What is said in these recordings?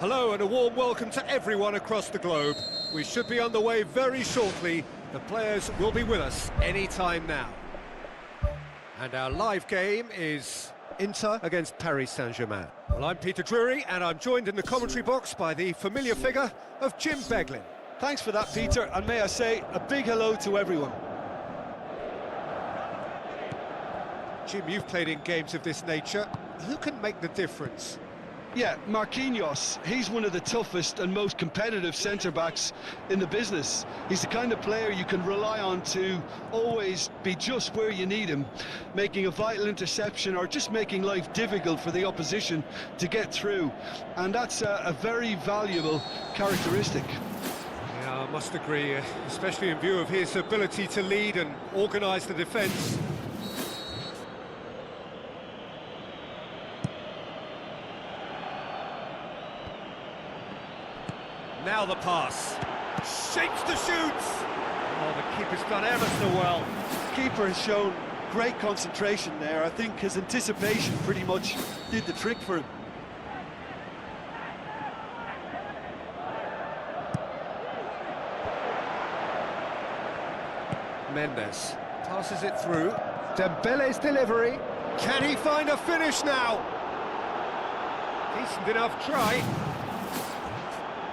Hello and a warm welcome to everyone across the globe. We should be on the way very shortly. The players will be with us any time now. And our live game is Inter against Paris Saint-Germain. Well, I'm Peter Drury and I'm joined in the commentary box by the familiar figure of Jim Beglin. Thanks for that, Peter, and may I say a big hello to everyone. Jim, you've played in games of this nature. Who can make the difference? Yeah, Marquinhos, he's one of the toughest and most competitive centre-backs in the business. He's the kind of player you can rely on to always be just where you need him, making a vital interception or just making life difficult for the opposition to get through. And that's a very valuable characteristic. Yeah, I must agree, especially in view of his ability to lead and organise the defence. Now the pass. Shapes to shoot! Oh, the keeper's done ever so well. The keeper has shown great concentration there. I think his anticipation pretty much did the trick for him. Mendes passes it through. Dembele's delivery. Can he find a finish now? Decent enough try.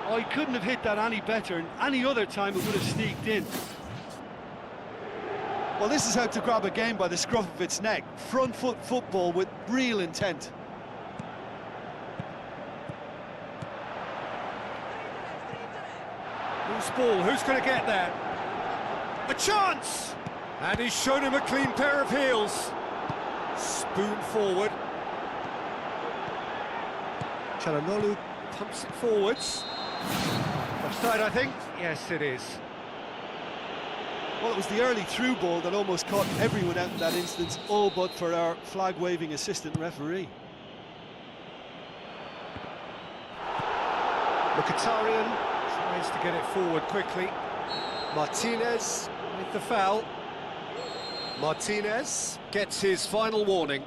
Oh, he couldn't have hit that any better, and any other time it would have sneaked in. Well, this is how to grab a game by the scruff of its neck. Front foot football with real intent. Loose ball, who's going to get there? A chance! And he's shown him a clean pair of heels. Spoon forward. Çalhanoğlu pumps it forwards. Offside, I think. Yes, it is. Well, it was the early through ball that almost caught everyone out in that instance, all but for our flag-waving assistant referee. Mkhitaryan tries to get it forward quickly. Martinez with the foul. Martinez gets his final warning.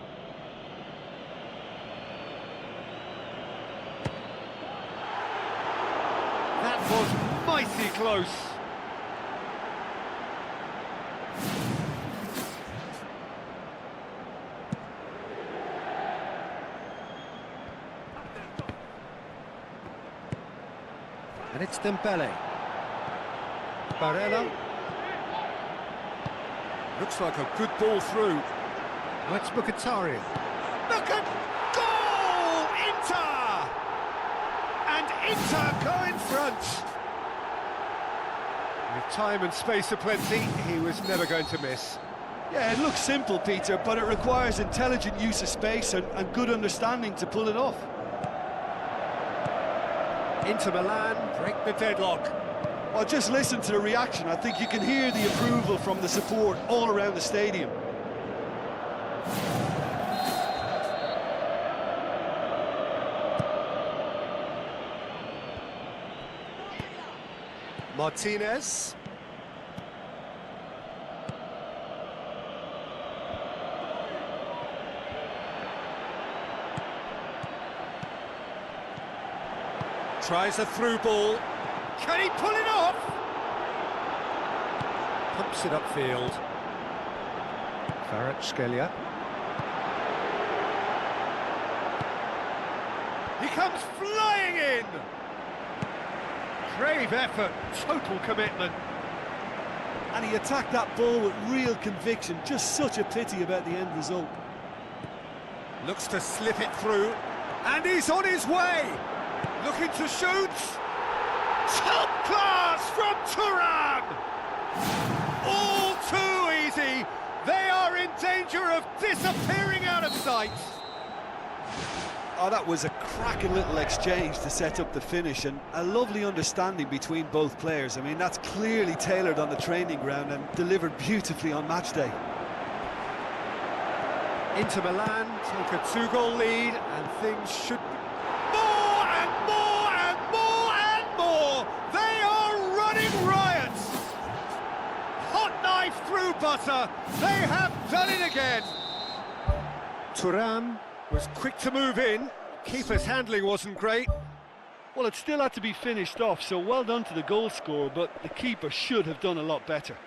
That was mighty close. And it's Dembele. Barella. Looks like a good ball through. That's Mkhitaryan. Look at goal! Inter! And Inter go in front. With time and space aplenty, he was never going to miss. Yeah, it looks simple, Peter, but it requires intelligent use of space and good understanding to pull it off. Inter Milan break the deadlock. Well, just listen to the reaction. I think you can hear the approval from the support all around the stadium. Martinez. Tries a through ball. Can he pull it off? Pumps it upfield. Kvaratskhelia. He comes flying in! Brave effort, total commitment. And he attacked that ball with real conviction. Just such a pity about the end result. Looks to slip it through. And he's on his way! Looking to shoot. Top class from Thuram! All too easy. They are in danger of disappearing out of sight. Oh, that was a cracking little exchange to set up the finish, and a lovely understanding between both players. I mean, that's clearly tailored on the training ground and delivered beautifully on match day. Inter Milan take a 2-goal lead, and things should be... They are running riot! Hot knife through butter. They have done it again. Thuram was quick to move in. Keeper's handling wasn't great. Well, it still had to be finished off, so well done to the goal scorer, but the keeper should have done a lot better.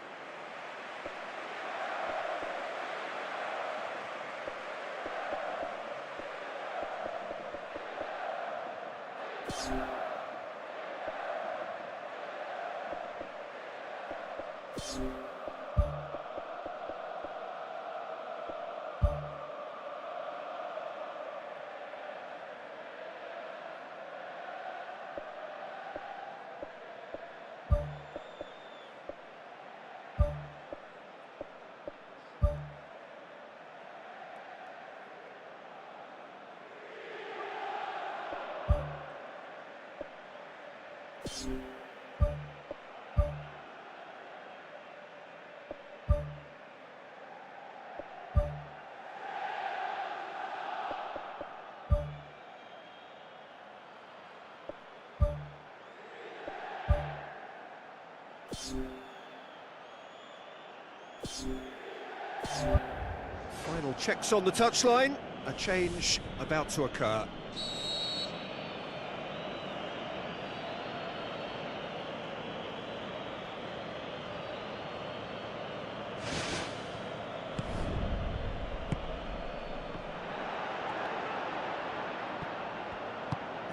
Final checks on the touchline, a change about to occur.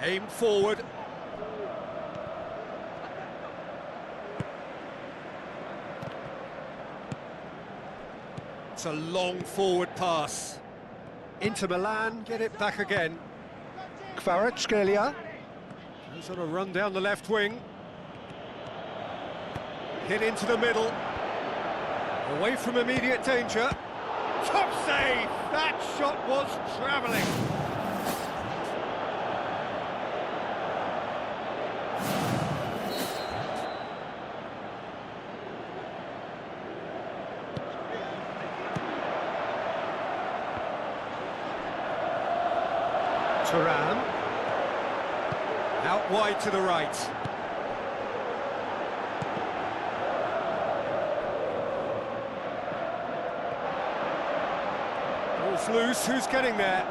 Aim forward. It's a long forward pass. Inter Milan get it back again. Kvaratskhelia goes on a run down the left wing. Hit into the middle. Away from immediate danger. Top save! That shot was travelling. Turan, out wide to the right. Ball's loose, who's getting there?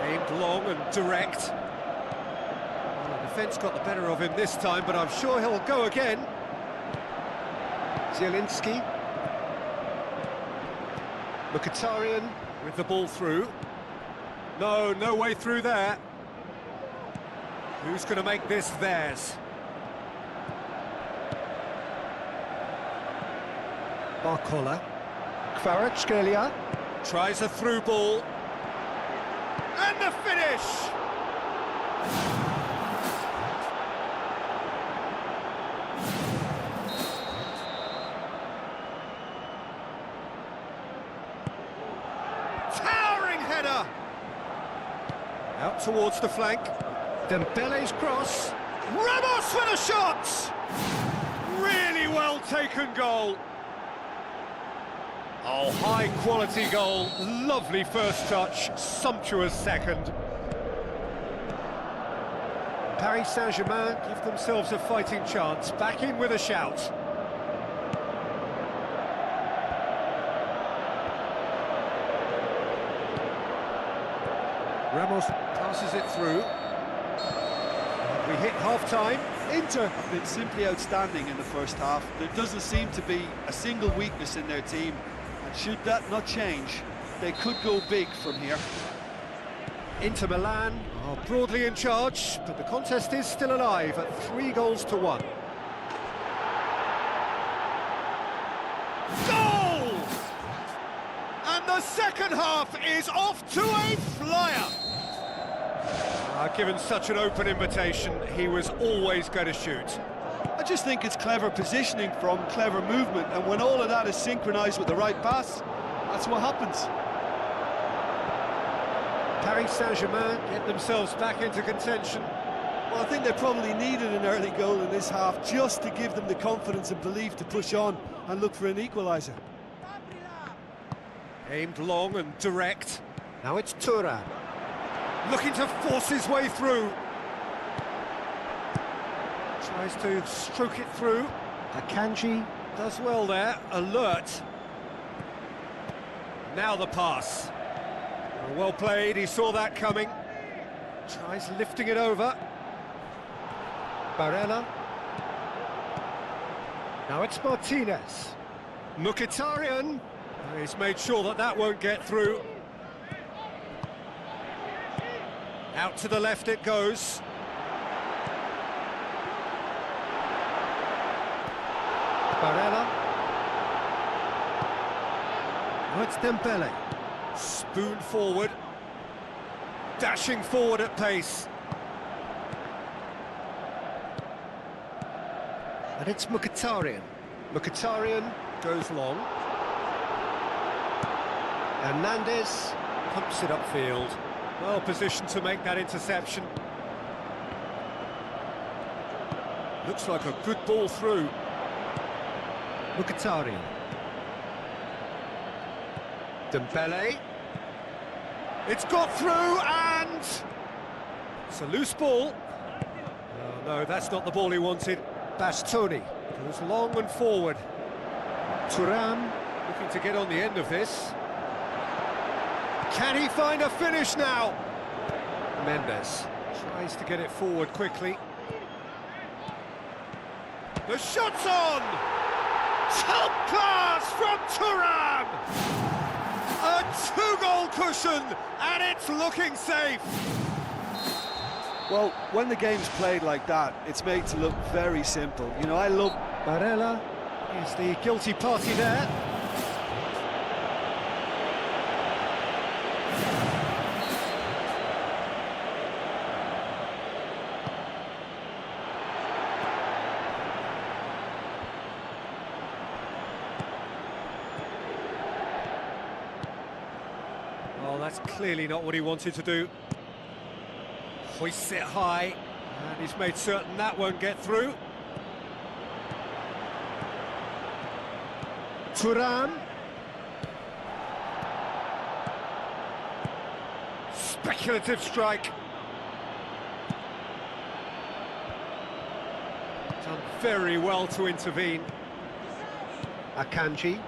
Aimed long and direct. Well, the defence got the better of him this time, but I'm sure he'll go again. Zielinski. Mkhitaryan with the ball through. No way through there. Who's going to make this theirs? Barcola. Kvaratskhelia tries a through ball. And the finish! Header! Out towards the flank. Dembele's cross. Ramos with a shot! Really well taken goal. Oh, high quality goal. Lovely first touch, sumptuous second. Paris Saint-Germain give themselves a fighting chance. Back in with a shout. Ramos passes it through. We hit half-time. Inter have been simply outstanding in the first half. There doesn't seem to be a single weakness in their team. And should that not change, they could go big from here. Inter Milan are broadly in charge, but the contest is still alive at 3-1. Goal! And the second half is off to a flyer. Given such an open invitation, he was always going to shoot. I just think it's clever positioning from clever movement, and when all of that is synchronised with the right pass, that's what happens. Paris Saint-Germain get themselves back into contention. Well, I think they probably needed an early goal in this half just to give them the confidence and belief to push on and look for an equaliser. Aimed long and direct. Now it's Turan. Looking to force his way through. Tries to stroke it through. Akanji does well there, alert. Now the pass. Well played, he saw that coming. Tries lifting it over. Barella. Now it's Martinez. Mkhitaryan. He's made sure that that won't get through. Out to the left it goes. Barella. Now it's Dembele. Spoon forward. Dashing forward at pace. And it's Mkhitaryan. Mkhitaryan goes long. Hernandez pumps it upfield. Well positioned to make that interception. Looks like a good ball through. Mkhitaryan. Dembele. It's got through and... it's a loose ball. Oh, no, that's not the ball he wanted. Bastoni goes long and forward. Thuram looking to get on the end of this. Can he find a finish now? Mendes tries to get it forward quickly. The shot's on! Top class from Thuram! A two-goal cushion, and it's looking safe. Well, when the game's played like that, it's made to look very simple. You know, I love... Barella is the guilty party there. Well, that's clearly not what he wanted to do. Hoists it high, and he's made certain that won't get through. Thuram. Speculative strike. Done very well to intervene. Akanji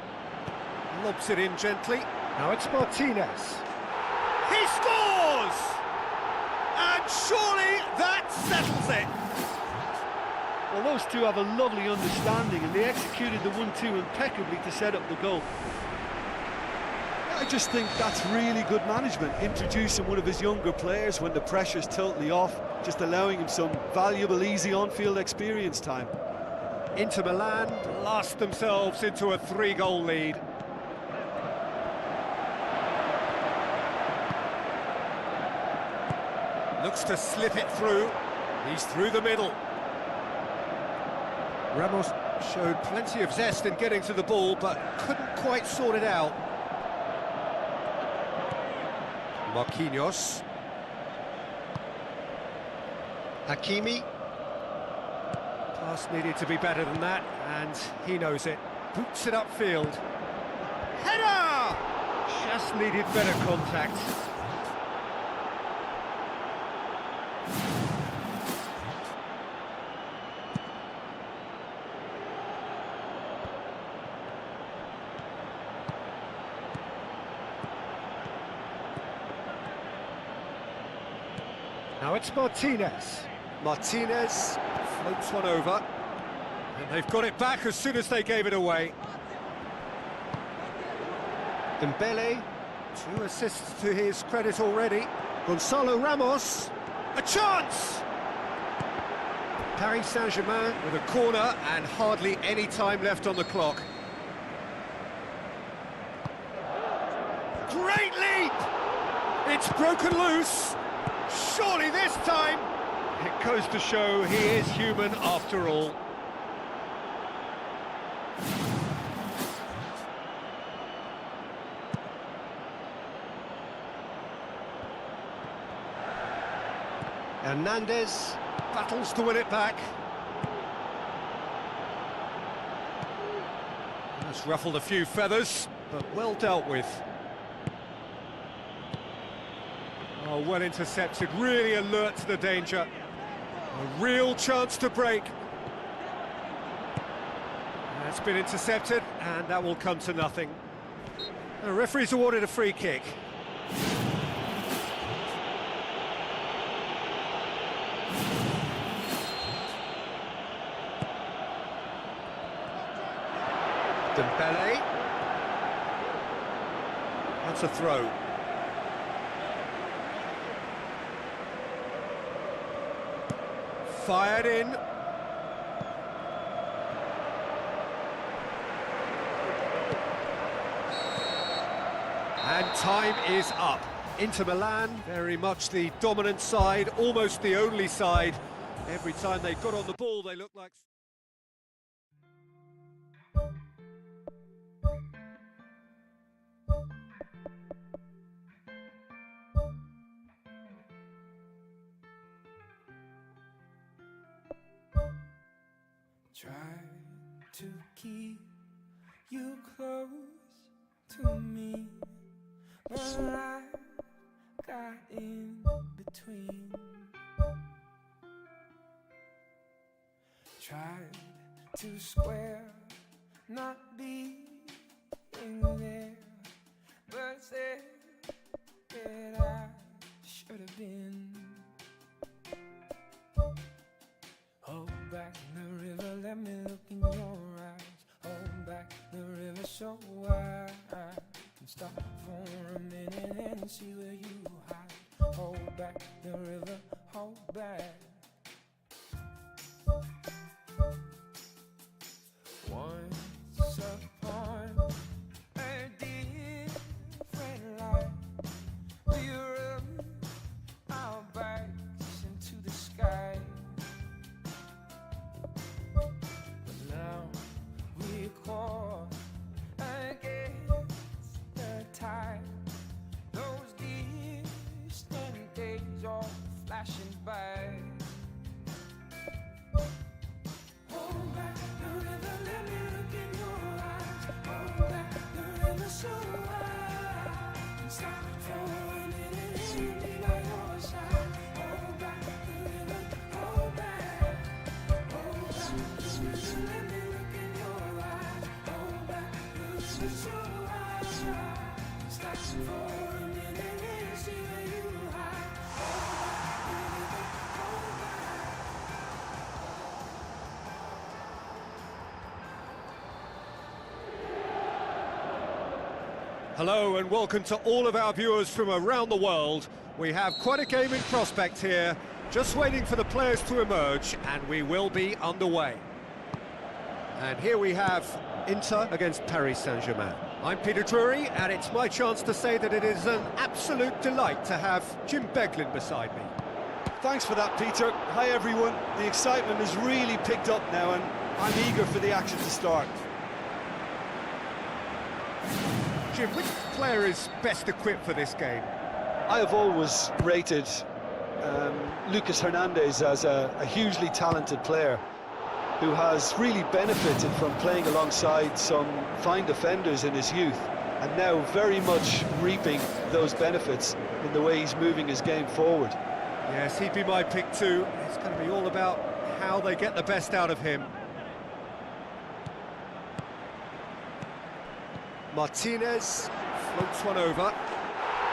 lobs it in gently. Now it's Martinez. He scores! And surely that settles it. Well, those two have a lovely understanding, and they executed the 1-2 impeccably to set up the goal. I just think that's really good management, introducing one of his younger players when the pressure's totally off, just allowing him some valuable, easy on-field experience time. Inter Milan blast themselves into a 3-goal lead. Looks to slip it through. He's through the middle. Ramos showed plenty of zest in getting to the ball, but couldn't quite sort it out. Marquinhos. Hakimi. Pass needed to be better than that, and he knows it. Boots it upfield. Header! Just needed better contact. Now it's Martinez. Martinez floats one over. And they've got it back as soon as they gave it away. Dembele, 2 assists to his credit already. Gonzalo Ramos, a chance! Paris Saint-Germain with a corner and hardly any time left on the clock. Great leap! It's broken loose. Surely this time, it goes to show he is human after all. Hernandez battles to win it back. That's ruffled a few feathers, but well dealt with. Oh, well intercepted, really alert to the danger. A real chance to break. That's been intercepted, and that will come to nothing. The referee's awarded a free kick. Dembele. That's a throw. Fired in. And time is up. Inter Milan, very much the dominant side, almost the only side. Every time they got on the ball, they looked like... Try to keep you close to me, but I got in between. Tried to square, not being there, but said that I should have been. Hold back the river, let me look in your eyes. Hold back the river so I can stop for a minute and see where you hide. Hold back the river, hold back. Once upon a different life, we rode our bikes into the sky. Now we're caught against the tide. Those distant days all flashing by. Hold back the river, let me look in your eyes. Hold back the river so I can stop for a minute and be by your side. Hold back the river, hold back. Hold back the river, let me look in your eyes. Hold back the river so I can stop for a minute and see where you hide. Hold back the river, hold back. Hello and welcome to all of our viewers from around the world. We have quite a game in prospect here, just waiting for the players to emerge, and we will be underway. And here we have Inter against Paris Saint-Germain. I'm Peter Drury, and it's my chance to say that it is an absolute delight to have Jim Beglin beside me. Thanks for that, Peter. Hi, everyone. The excitement has really picked up now, and I'm eager for the action to start. Jim, which player is best equipped for this game? I have always rated Lucas Hernandez as a hugely talented player who has really benefited from playing alongside some fine defenders in his youth, and now very much reaping those benefits in the way he's moving his game forward. Yes, he'd be my pick too. It's going to be all about how they get the best out of him. Martinez floats one over.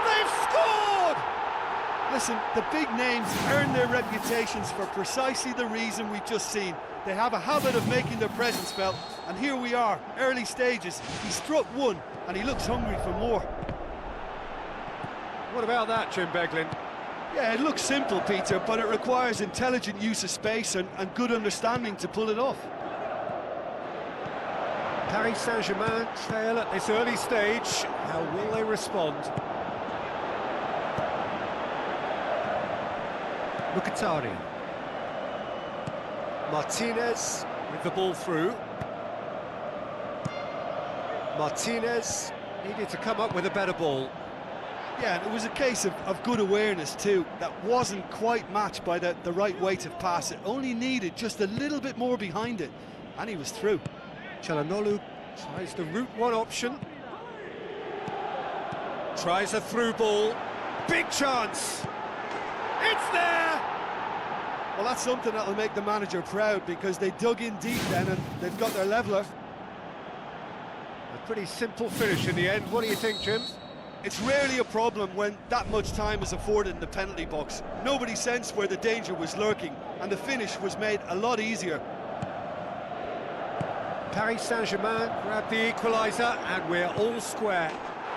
They've scored! Listen, the big names earn their reputations for precisely the reason we've just seen. They have a habit of making their presence felt, and here we are, early stages. He struck one, and he looks hungry for more. What about that, Jim Beglin? Yeah, it looks simple, Peter, but it requires intelligent use of space and good understanding to pull it off. Paris Saint-Germain trail at this early stage. How will they respond? Mkhitaryan. Martinez with the ball through. Martinez needed to come up with a better ball. Yeah, and it was a case of good awareness too. That wasn't quite matched by the right weight of pass. It only needed just a little bit more behind it, and he was through. Çalhanoğlu tries the route one option. Tries a through ball. Big chance. It's there! Well, that's something that'll make the manager proud, because they dug in deep then and they've got their leveller. A pretty simple finish in the end. What do you think, Jim? It's rarely a problem when that much time is afforded in the penalty box. Nobody sensed where the danger was lurking, and the finish was made a lot easier. Paris Saint-Germain grab the equaliser, and we're all square.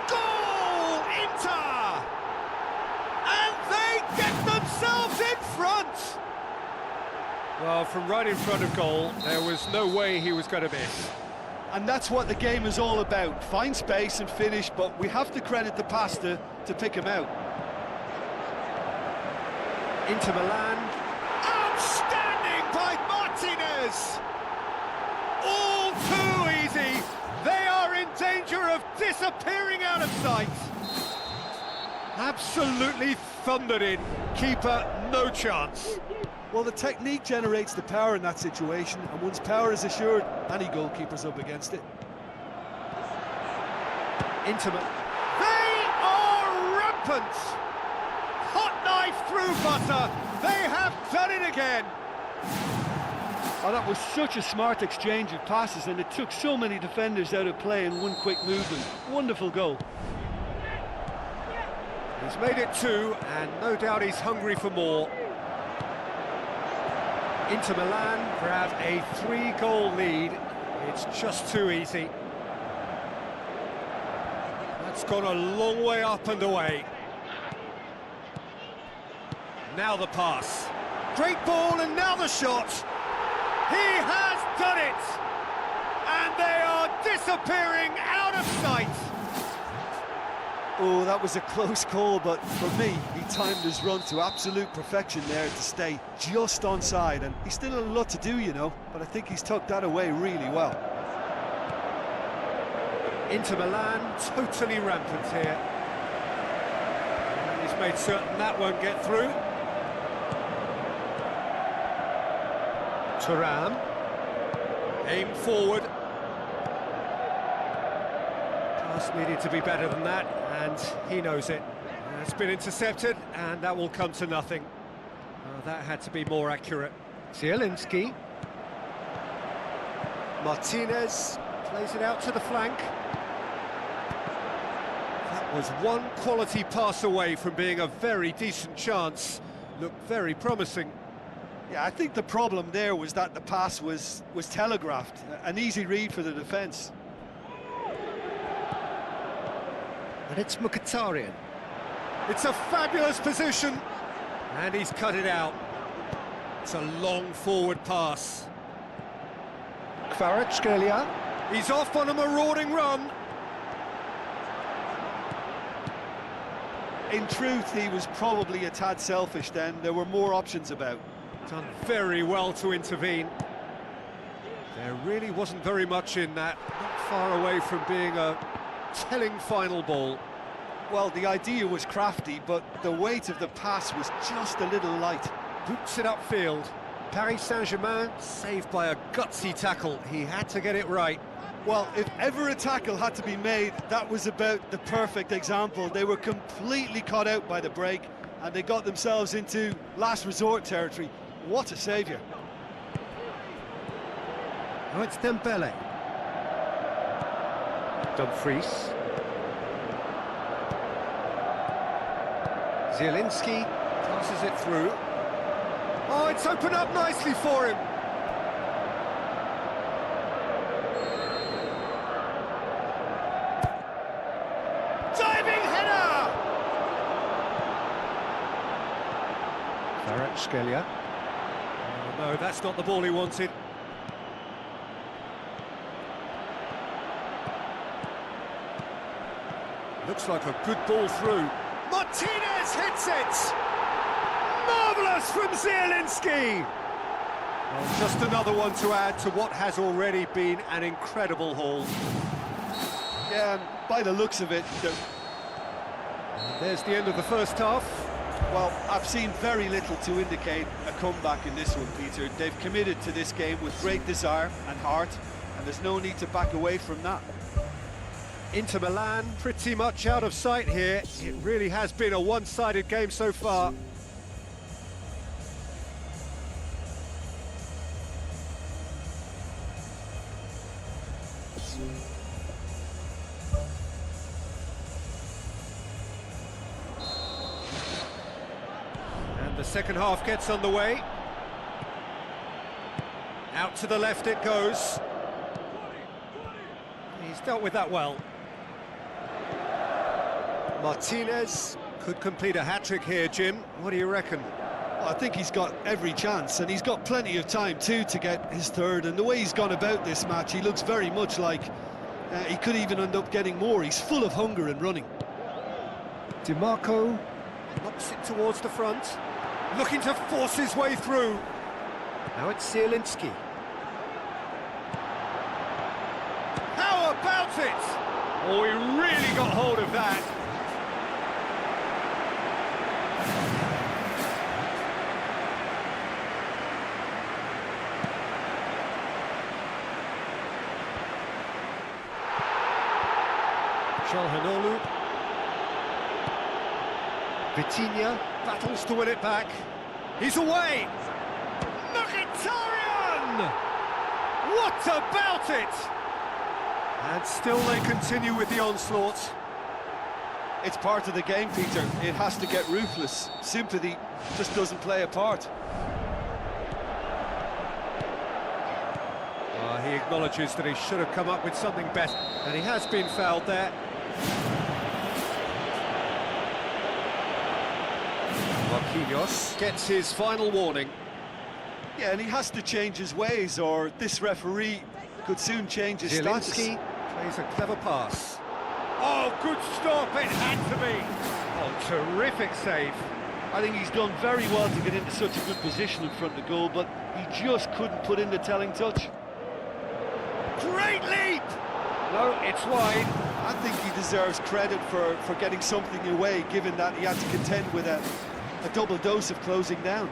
Goal! Inter! And they get themselves in front! Well, from right in front of goal, there was no way he was going to miss. And that's what the game is all about. Find space and finish, but we have to credit the passer to pick him out. Inter Milan. Outstanding by Martinez! All too easy. They are in danger of disappearing out of sight. Absolutely thundered in. Keeper, no chance. Well, the technique generates the power in that situation, and once power is assured, any goalkeeper's up against it. Intimate. They are rampant! Hot knife through butter. They have done it again. Oh, that was such a smart exchange of passes, and it took so many defenders out of play in one quick movement. Wonderful goal. He's made it 2, and no doubt he's hungry for more. Inter Milan grab a 3-goal lead. It's just too easy. That's gone a long way up and away. Now the pass. Great ball, and now the shot. He has done it! And they are disappearing out of sight. Oh, that was a close call, but for me, he timed his run to absolute perfection there to stay just onside, and he's still a lot to do, you know, but I think he's tucked that away really well. Inter Milan totally rampant here. And he's made certain that won't get through. Thuram, aim forward. Pass needed to be better than that, and he knows it. It's been intercepted, and that will come to nothing. That had to be more accurate. Zielinski. Martinez plays it out to the flank. That was one quality pass away from being a very decent chance. Looked very promising. Yeah, I think the problem there was that the pass was telegraphed. An easy read for the defence. And it's Mkhitaryan. It's a fabulous position, and he's cut it out. It's a long forward pass. Kvaratskhelia. He's off on a marauding run. In truth, he was probably a tad selfish then. There were more options about. Done very well to intervene. There really wasn't very much in that. Not far away from being a telling final ball. Well, the idea was crafty, but the weight of the pass was just a little light. Boots it upfield. Paris Saint-Germain saved by a gutsy tackle. He had to get it right. Well, if ever a tackle had to be made, that was about the perfect example. They were completely caught out by the break, and they got themselves into last resort territory. What a saviour. Oh, it's Dembele. Dumfries. Zielinski passes it through. Oh, it's opened up nicely for him. Diving header! Kvaratskhelia. Oh, no, that's not the ball he wanted. Looks like a good ball through. Martinez hits it! Marvellous from Zielinski! Well, just another one to add to what has already been an incredible haul. Yeah, and by the looks of it, And there's the end of the first half. well, I've seen very little to indicate a comeback in this one, Peter. They've committed to this game with great desire and heart, and there's no need to back away from that. Inter Milan pretty much out of sight here. It really has been a one-sided game so far. And the second half gets underway. Out to the left it goes. dealt with that well. Martinez could complete a hat-trick here, Jim. What do you reckon? Well, I think he's got every chance, and he's got plenty of time too to get his third. And the way he's gone about this match, he looks very much like he could even end up getting more. He's full of hunger and running. DiMarco knocks it towards the front, looking to force his way through. Now it's Zielinski. How about it? Oh, he really got hold of that. Çalhanoğlu. Vitinha battles to win it back. He's away! Mkhitaryan! What about it? And still they continue with the onslaught. It's part of the game, Peter. It has to get ruthless. Sympathy just doesn't play a part. He acknowledges that he should have come up with something better, and he has been fouled there. Marquinhos gets his final warning. Yeah, and he has to change his ways, or this referee could soon change his status. Zielinski plays a clever pass. Oh, good stop, it had to be. Oh, terrific save. I think he's done very well to get into such a good position in front of goal, but he just couldn't put in the telling touch. Great leap! No, it's wide. I think he deserves credit for getting something away, given that he had to contend with a double dose of closing down.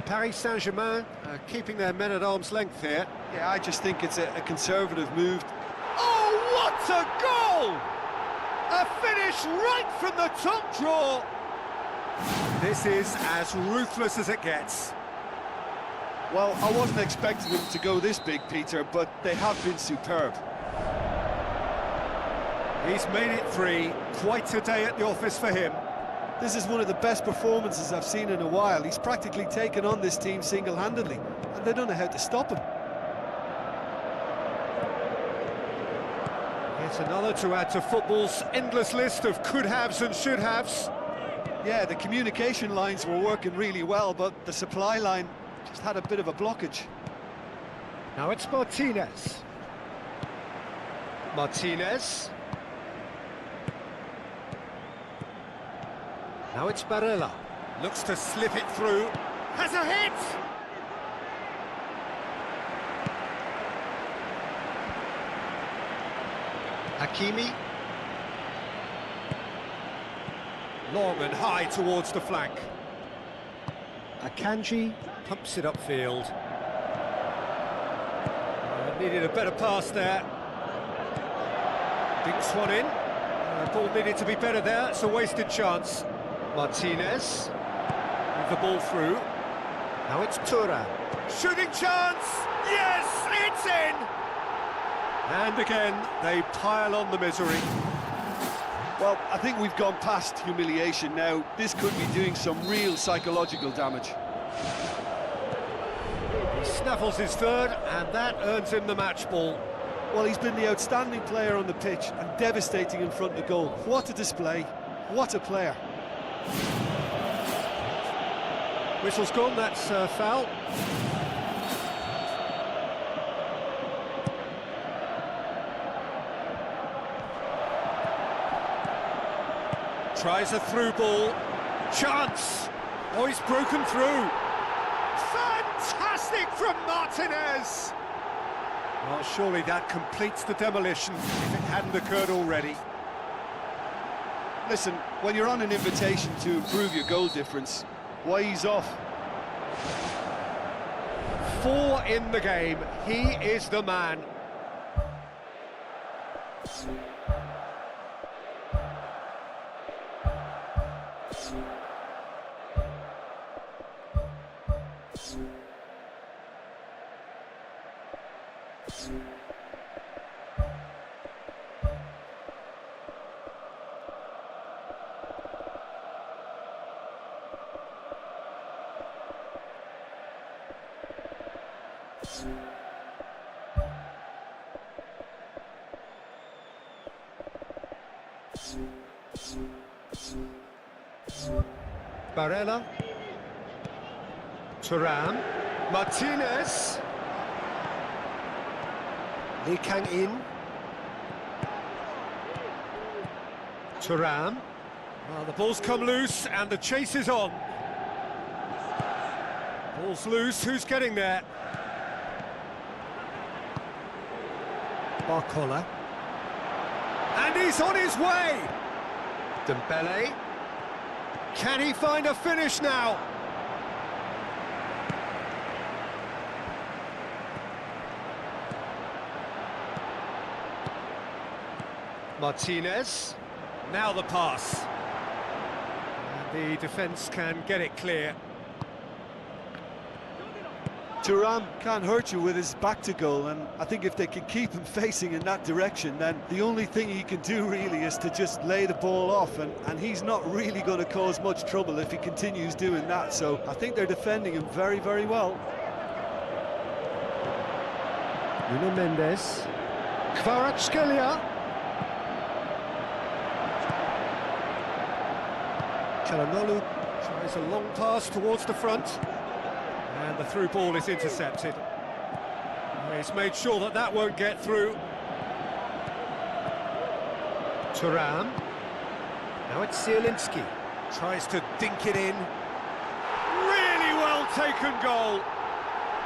Paris Saint-Germain keeping their men at arm's length here. Yeah, I just think it's a conservative move. Oh, what a goal! A finish right from the top draw. This is as ruthless as it gets. Well, I wasn't expecting them to go this big, Peter, but they have been superb. He's made it 3. Quite a day at the office for him. This is one of the best performances I've seen in a while. He's practically taken on this team single-handedly, and they don't know how to stop him. Yet another to add to football's endless list of could-haves and should-haves. Yeah, the communication lines were working really well, but the supply line just had a bit of a blockage. Now it's Martinez. Martinez. Now it's Barella. Looks to slip it through. Has a hit! Hakimi. Long and high towards the flank. Akanji pumps it upfield. Needed a better pass there. Dinks one in. The ball needed to be better there. It's a wasted chance. Martinez with the ball through. Now it's Thuram. Shooting chance! Yes, it's in! And again, they pile on the misery. Well, I think we've gone past humiliation now. This could be doing some real psychological damage. He snaffles his third, and that earns him the match ball. Well, he's been the outstanding player on the pitch and devastating in front of goal. What a display, what a player. Whistle's gone, that's foul. Tries a through ball. Chance! Oh, he's broken through. Fantastic from Martinez! Well, surely that completes the demolition if it hadn't occurred already. Listen, when you're on an invitation to improve your goal difference, why ease off? 4 in the game, he is the man. Barella. Thuram. Martinez. Lee Kang-in. Thuram. Well, the ball's come loose and the chase is on. Ball's loose, who's getting there? Barcola. And he's on his way! Dembele. Can he find a finish now? Martinez. Now the pass. And the defence can get it clear. Thuram can't hurt you with his back to goal, and I think if they can keep him facing in that direction, then the only thing he can do really is to just lay the ball off, and he's not really going to cause much trouble if he continues doing that, so I think they're defending him very, very well. Nuno Mendes. Kvaratskhelia. Çalhanoğlu tries a long pass towards the front. And the through ball is intercepted. He's made sure that that won't get through. Thuram. Now it's Zielinski. Tries to dink it in. Really well taken goal.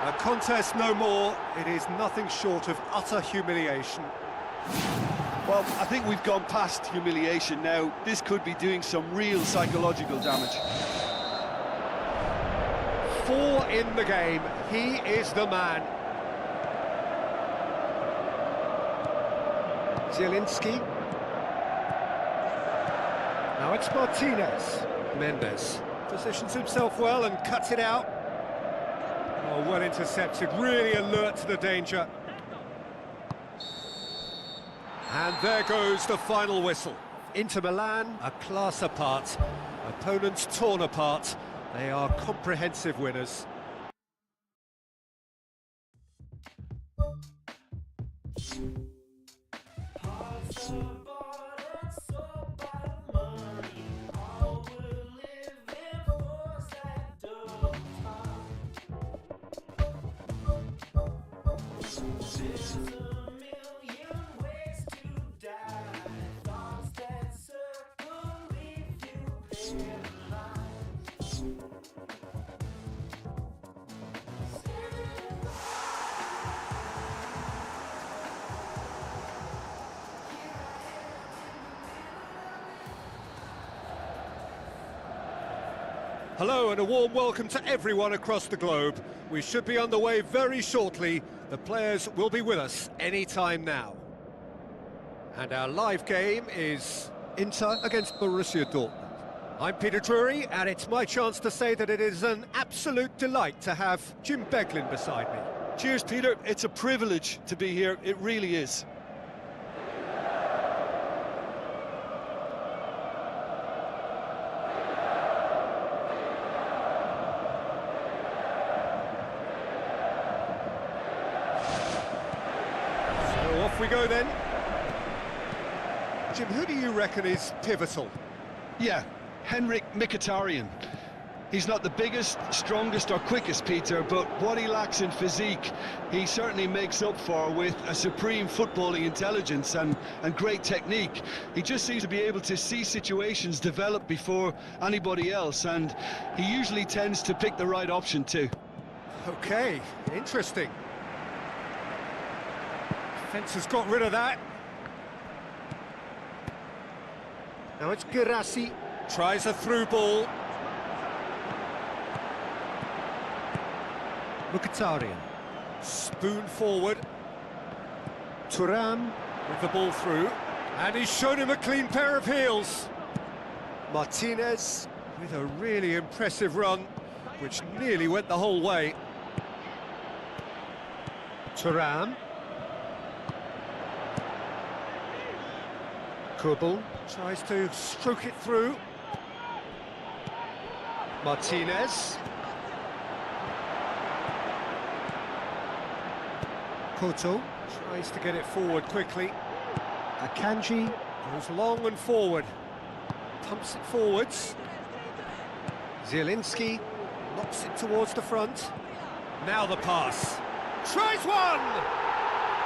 A contest no more. It is nothing short of utter humiliation. Well, I think we've gone past humiliation now. This could be doing some real psychological damage. 4 in the game, he is the man. Zielinski. Now it's Martinez. Mendes positions himself well and cuts it out. Oh, well intercepted, really alert to the danger. And there goes the final whistle. Inter Milan, a class apart. Opponents torn apart. They are comprehensive winners. Hello and a warm welcome to everyone across the globe. We should be on the way very shortly. The players will be with us any time now. And our live game is Inter against Borussia Dortmund. I'm Peter Drury, and it's my chance to say that it is an absolute delight to have Jim Beglin beside me. Cheers, Peter. It's a privilege to be here. It really is. So off we go then. Jim, who do you reckon is pivotal? Yeah, Henrik Mkhitaryan. He's not the biggest, strongest or quickest, Peter, but what he lacks in physique, he certainly makes up for with a supreme footballing intelligence and great technique. He just seems to be able to see situations develop before anybody else, and he usually tends to pick the right option too. Okay, interesting. Defence has got rid of that. Now it's Girassi. Tries a through ball. Mkhitaryan. Spoon forward. Thuram with the ball through. And he's shown him a clean pair of heels. Martinez with a really impressive run, which nearly went the whole way. Thuram. Kubel tries to stroke it through. Martinez. Koto tries to get it forward quickly. Akanji goes long and forward. Pumps it forwards. Zielinski knocks it towards the front. Now the pass. Tries one!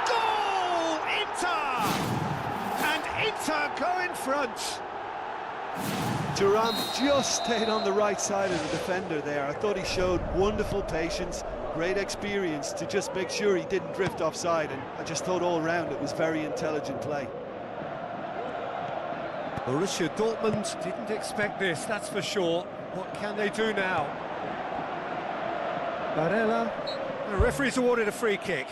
Goal! Inter! And Inter go in front. Thuram just stayed on the right side of the defender there. I thought he showed wonderful patience, great experience to just make sure he didn't drift offside, and I just thought all round it was very intelligent play. Borussia Dortmund didn't expect this, that's for sure. What can they do now? Barella. The referee's awarded a free kick.